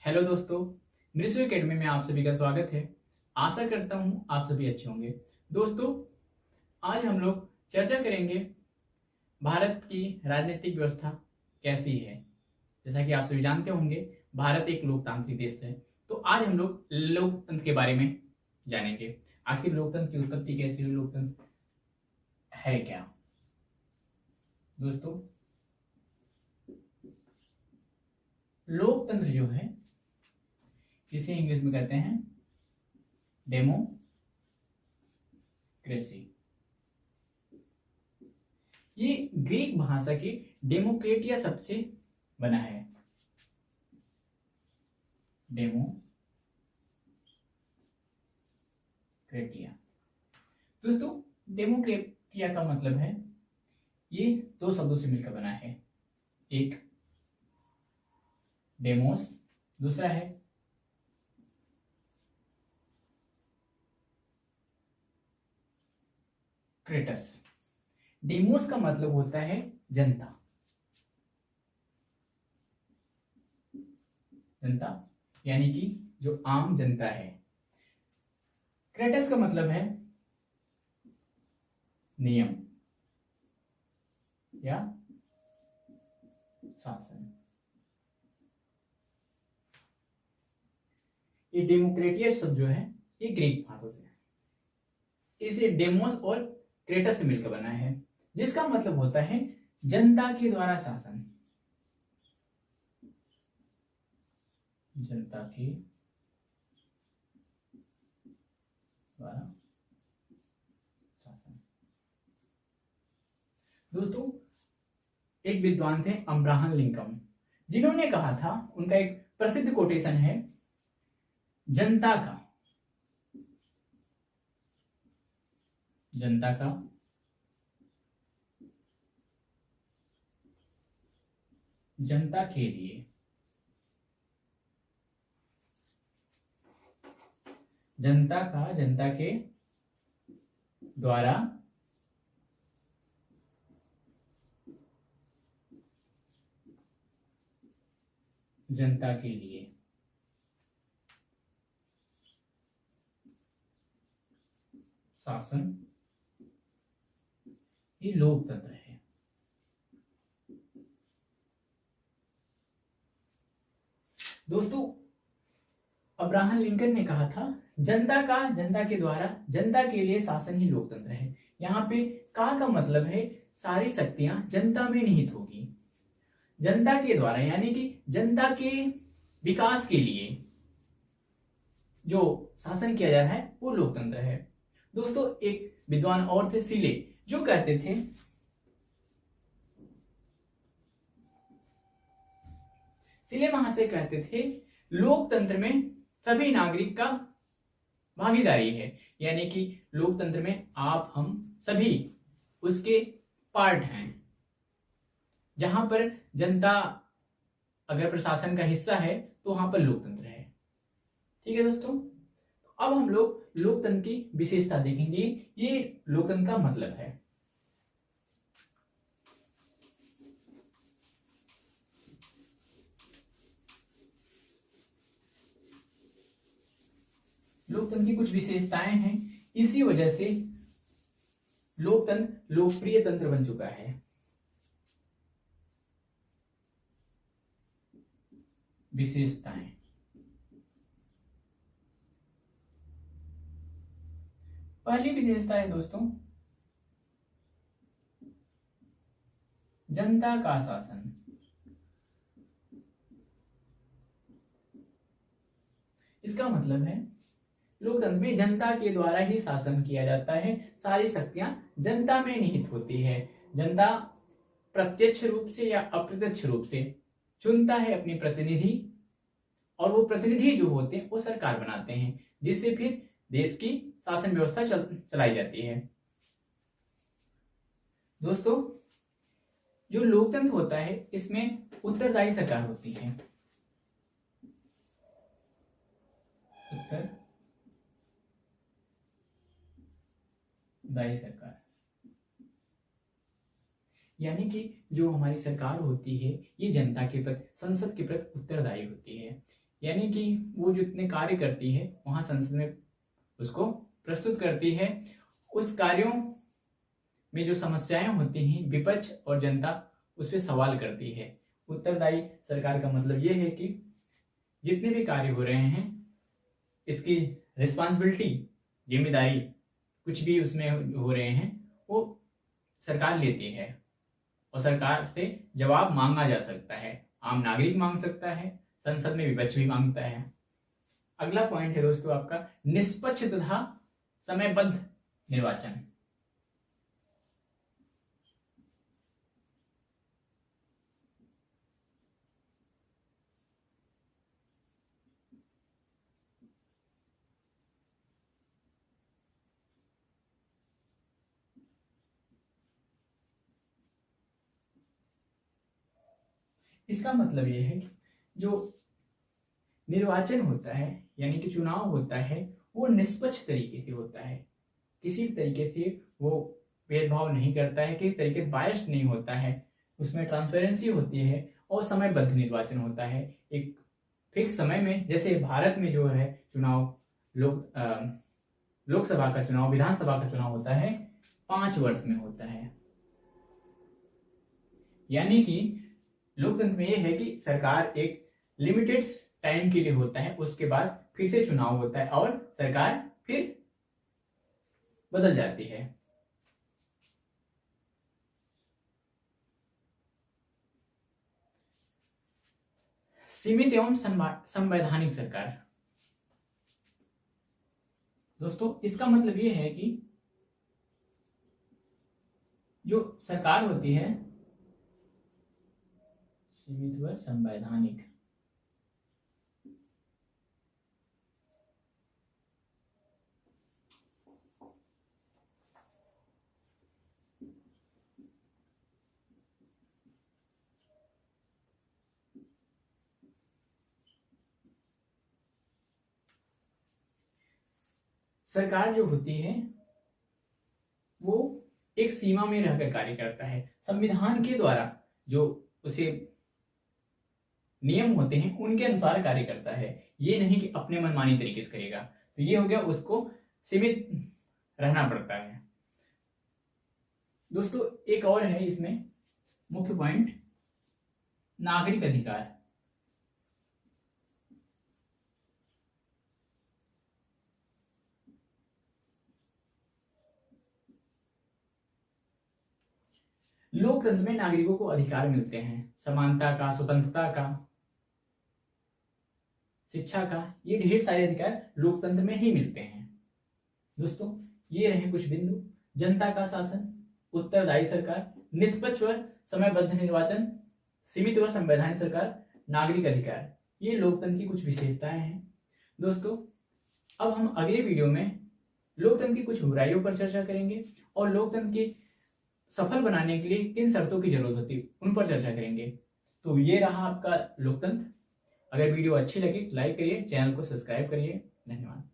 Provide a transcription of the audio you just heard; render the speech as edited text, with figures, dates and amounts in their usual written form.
Hello दोस्तों, मृषु academy में आप सभी का स्वागत है। आशा करता हूं आप सभी अच्छे होंगे। दोस्तों, आज हम लोग चर्चा करेंगे भारत की राजनीतिक व्यवस्था कैसी है। जैसा कि आप सभी जानते होंगे, भारत एक लोकतांत्रिक देश है। तो आज हम लोग लोकतंत्र के बारे में जानेंगे। आखिर लोकतंत्र की उत्पत्ति कैसी हुई, लोकतंत्र है क्या। दोस्तों, लोकतंत्र जो है इसे इंग्लिश में कहते हैं डेमोक्रेसी। ये ग्रीक भाषा के डेमोक्रेटिया शब्द से बना है। डेमोक्रेटिया दोस्तों, डेमोक्रेटिया का मतलब है, ये दो शब्दों से मिलकर बना है। एक डेमोस, दूसरा है क्रेटस। डेमोस का मतलब होता है जनता, जनता यानी कि जो आम जनता है। क्रेटस का मतलब है नियम या शासन। ये डेमोक्रेटिया शब्द जो है ये ग्रीक भाषा से है। इसे डेमोस और क्रेटस से मिलकर बना है, जिसका मतलब होता है जनता के द्वारा शासन। जनता के द्वारा शासन। दोस्तों, एक विद्वान थे अब्राहम लिंकन, जिन्होंने कहा था, उनका एक प्रसिद्ध कोटेशन है, जनता का जनता के लिए, जनता का जनता के द्वारा जनता के लिए शासन, ये लोकतंत्र है। दोस्तों, अब्राहम लिंकन ने कहा था, जनता के द्वारा जनता के लिए शासन ही लोकतंत्र है। यहाँ पे का मतलब है सारी शक्तियां जनता में निहित होगी। जनता के द्वारा यानी कि जनता के विकास के लिए जो शासन किया जा रहा है वो लोकतंत्र है। दोस्तों, एक विद्वान और थे सिले, जो कहते थे, सिले महाशय कहते थे, लोकतंत्र में सभी नागरिक का भागीदारी है। यानी कि लोकतंत्र में आप हम सभी उसके पार्ट हैं। जहां पर जनता अगर प्रशासन का हिस्सा है तो वहां पर लोकतंत्र है। ठीक है दोस्तों, अब हम लोग लोकतंत्र की विशेषता देखेंगे। ये लोकतंत्र का मतलब है। लोकतंत्र की कुछ विशेषताएं हैं, इसी वजह से लोकतंत्र लोकप्रिय तंत्र बन चुका है। विशेषताएं, पहली विशेषता है दोस्तों, जनता का शासन। इसका मतलब है लोकतंत्र में जनता के द्वारा ही शासन किया जाता है। सारी शक्तियां जनता में निहित होती है। जनता प्रत्यक्ष रूप से या अप्रत्यक्ष रूप से चुनता है अपने प्रतिनिधि, और वो प्रतिनिधि जो होते हैं वो सरकार बनाते हैं, जिससे फिर देश की शासन व्यवस्था चलाई जाती है। दोस्तों, जो लोकतंत्र होता है इसमें उत्तरदायी सरकार होती है। उत्तरदायी सरकार यानी कि जो हमारी सरकार होती है ये जनता के प्रति, संसद के प्रति उत्तरदायी होती है। यानी कि वो जितने कार्य करती है वहां संसद में उसको प्रस्तुत करती है। उस कार्यों में जो समस्याएं होती हैं विपक्ष और जनता उस पर सवाल करती है। उत्तरदायी सरकार का मतलब ये है कि जितने भी कार्य हो रहे हैं इसकी रिस्पॉन्सिबिलिटी, जिम्मेदारी, कुछ भी उसमें हो रहे हैं वो सरकार लेती है और सरकार से जवाब मांगा जा सकता है। आम नागरिक मांग सकता है, संसद में विपक्ष भी मांगता है। अगला पॉइंट है दोस्तों आपका निष्पक्ष तथा समयबद्ध निर्वाचन। इसका मतलब यह है कि जो निर्वाचन होता है यानी कि चुनाव होता है वो निष्पक्ष तरीके से होता है, किसी भी तरीके से वो भेदभाव नहीं करता है, किसी तरीके से बायस्ड नहीं होता है, उसमें ट्रांसपेरेंसी होती है और समयबद्ध निर्वाचन होता है। एक फिक्स समय में, जैसे भारत में जो है चुनाव लोकसभा का चुनाव, विधानसभा का चुनाव होता है 5 वर्ष में होता है। यानी कि लोकतंत्र में यह है कि सरकार एक लिमिटेड टाइम के लिए होता है, उसके बाद फिर से चुनाव होता है और सरकार फिर बदल जाती है। सीमित एवं संवैधानिक सरकार। दोस्तों इसका मतलब यह है कि जो सरकार होती है सीमित व संवैधानिक, सरकार जो होती है वो एक सीमा में रहकर कार्य करता है। संविधान के द्वारा जो उसे नियम होते हैं उनके अनुसार कार्य करता है, ये नहीं कि अपने मनमानी तरीके से करेगा। तो ये हो गया, उसको सीमित रहना पड़ता है। दोस्तों एक और है इसमें मुख्य पॉइंट, नागरिक अधिकार। लोकतंत्र में नागरिकों को अधिकार मिलते हैं, समानता का, स्वतंत्रता का, शिक्षा का, ये ढेर सारे अधिकार लोकतंत्र में ही मिलते हैं। दोस्तों ये रहे कुछ बिंदु। जनता का शासन, उत्तरदायी सरकार, निष्पक्ष व समयबद्ध निर्वाचन, सीमित व संवैधानिक सरकार, नागरिक अधिकार, ये लोकतंत्र की कुछ विशेषताएं हैं। दोस्तों अब हम अगले वीडियो में लोकतंत्र की कुछ बुराइयों पर चर्चा करेंगे और लोकतंत्र के सफल बनाने के लिए किन शर्तों की जरूरत होती है उन पर चर्चा करेंगे। तो ये रहा आपका लोकतंत्र। अगर वीडियो अच्छी लगी तो लाइक करिए, चैनल को सब्सक्राइब करिए। धन्यवाद।